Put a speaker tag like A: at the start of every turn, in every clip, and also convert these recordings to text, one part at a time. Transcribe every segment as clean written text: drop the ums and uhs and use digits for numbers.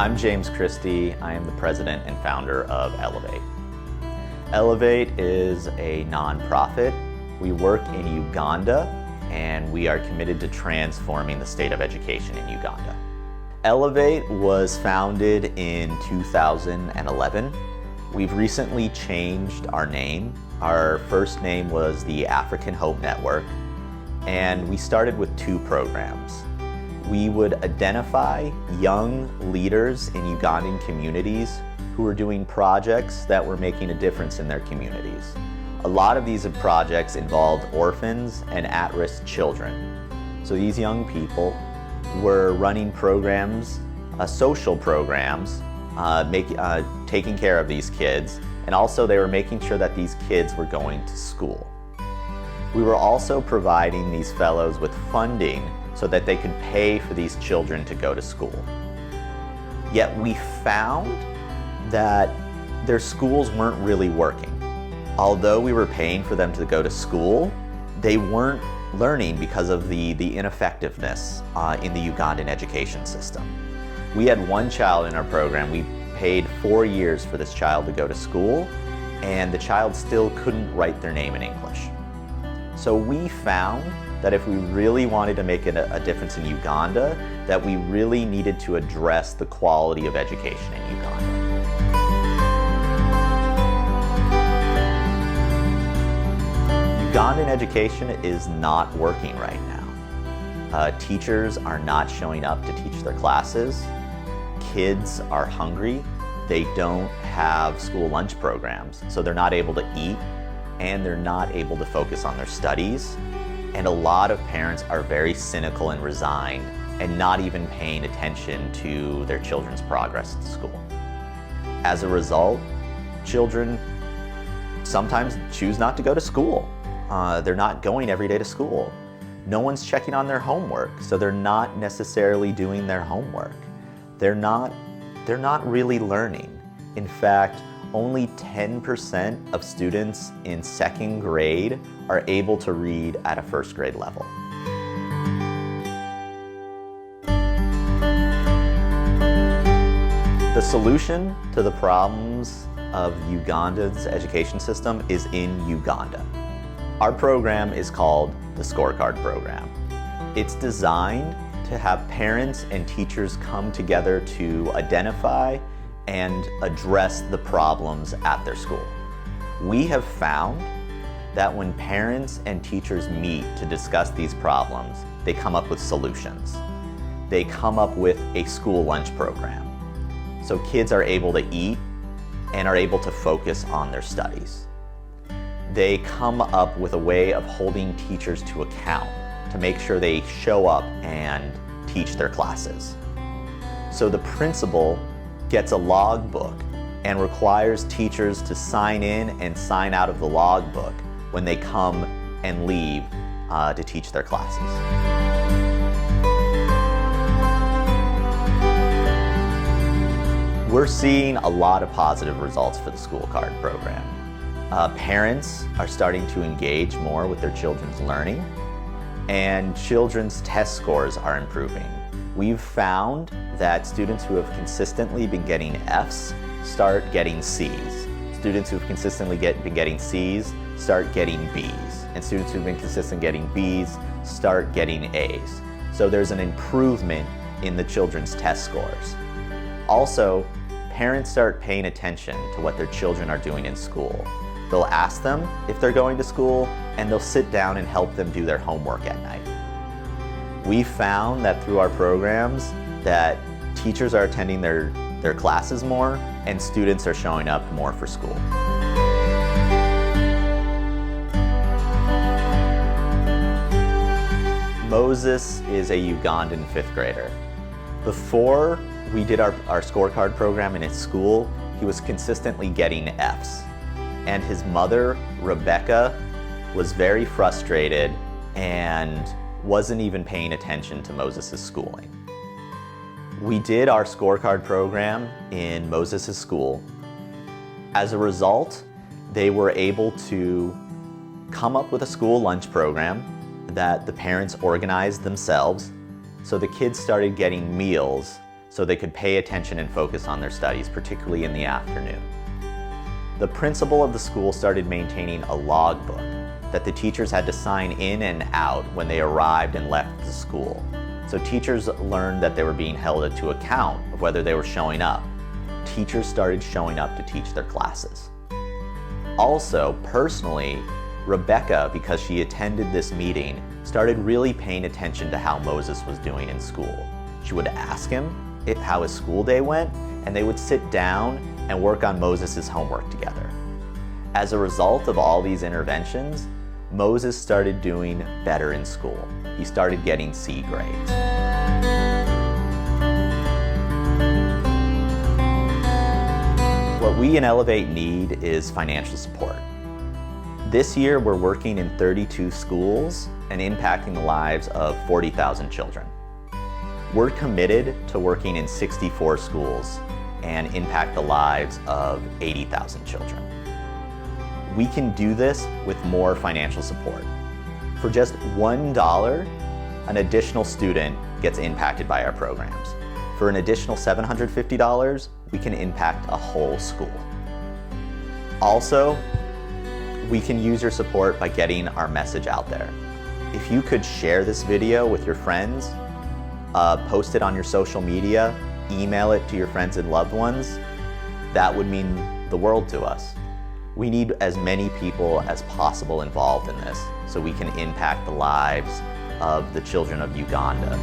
A: I'm James Christie. I am the president and founder of Elevate. Elevate is a nonprofit. We work in Uganda, and we are committed to transforming the state of education in Uganda. Elevate was founded in 2011. We've recently changed our name. Our first name was the African Hope Network, and we started with 2 programs. We would identify young leaders in Ugandan communities who were doing projects that were making a difference in their communities. A lot of these projects involved orphans and at-risk children. So these young people were running programs, social programs, taking care of these kids, and also they were making sure that these kids were going to school. We were also providing these fellows with funding so that they could pay for these children to go to school. Yet we found that their schools weren't really working. Although we were paying for them to go to school, they weren't learning because of the ineffectiveness in the Ugandan education system. We had one child in our program. We paid 4 years for this child to go to school, and the child still couldn't write their name in English. So we found that if we really wanted to make a difference in Uganda, that we really needed to address the quality of education in Uganda. Ugandan education is not working right now. Teachers are not showing up to teach their classes. Kids are hungry. They don't have school lunch programs, so they're not able to eat, and they're not able to focus on their studies. And a lot of parents are very cynical and resigned and not even paying attention to their children's progress at school. As a result, children sometimes choose not to go to school. They're not going every day to school. No one's checking on their homework, so they're not necessarily doing their homework. They're not really learning. In fact, only 10% of students in 2nd grade are able to read at a 1st grade level. The solution to the problems of Uganda's education system is in Uganda. Our program is called the Scorecard Program. It's designed to have parents and teachers come together to identify and address the problems at their school. We have found that when parents and teachers meet to discuss these problems, they come up with solutions. They come up with a school lunch program. So kids are able to eat and are able to focus on their studies. They come up with a way of holding teachers to account to make sure they show up and teach their classes. So the principal gets a logbook and requires teachers to sign in and sign out of the logbook when they come and leave to teach their classes. We're seeing a lot of positive results for the School Card program. Parents are starting to engage more with their children's learning, and children's test scores are improving. We've found that students who have consistently been getting Fs start getting Cs. Students who've consistently been getting Cs start getting Bs. And students who've been consistent getting Bs start getting As. So there's an improvement in the children's test scores. Also, parents start paying attention to what their children are doing in school. They'll ask them if they're going to school, and they'll sit down and help them do their homework at night. We found that through our programs that teachers are attending their classes more, and students are showing up more for school. Moses is a Ugandan 5th grader. Before we did our scorecard program in his school, he was consistently getting Fs. And his mother, Rebecca, was very frustrated and wasn't even paying attention to Moses' schooling. We did our scorecard program in Moses' school. As a result, they were able to come up with a school lunch program that the parents organized themselves, so the kids started getting meals so they could pay attention and focus on their studies, particularly in the afternoon. The principal of the school started maintaining a logbook that the teachers had to sign in and out when they arrived and left the school. So teachers learned that they were being held to account of whether they were showing up. Teachers started showing up to teach their classes. Also, personally, Rebecca, because she attended this meeting, started really paying attention to how Moses was doing in school. She would ask him how his school day went, and they would sit down and work on Moses' homework together. As a result of all these interventions, Moses started doing better in school. He started getting C grades. What we in Elevate need is financial support. This year, we're working in 32 schools and impacting the lives of 40,000 children. We're committed to working in 64 schools and impact the lives of 80,000 children. We can do this with more financial support. For just $1, an additional student gets impacted by our programs. For an additional $750, we can impact a whole school. Also, we can use your support by getting our message out there. If you could share this video with your friends, post it on your social media, email it to your friends and loved ones, that would mean the world to us. We need as many people as possible involved in this so we can impact the lives of the children of Uganda.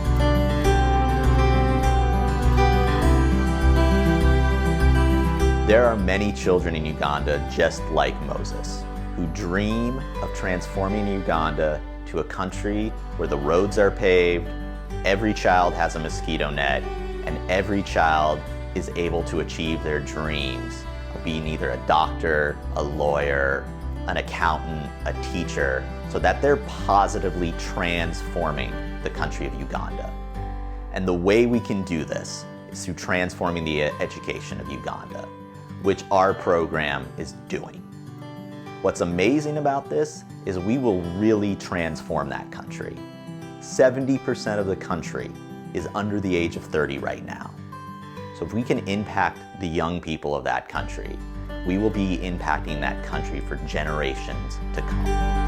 A: There are many children in Uganda just like Moses, who dream of transforming Uganda to a country where the roads are paved, every child has a mosquito net, and every child is able to achieve their dreams of being either a doctor, a lawyer, an accountant, a teacher, so that they're positively transforming the country of Uganda. And the way we can do this is through transforming the education of Uganda, which our program is doing. What's amazing about this is we will really transform that country. 70% of the country is under the age of 30 right now. So if we can impact the young people of that country, we will be impacting that country for generations to come.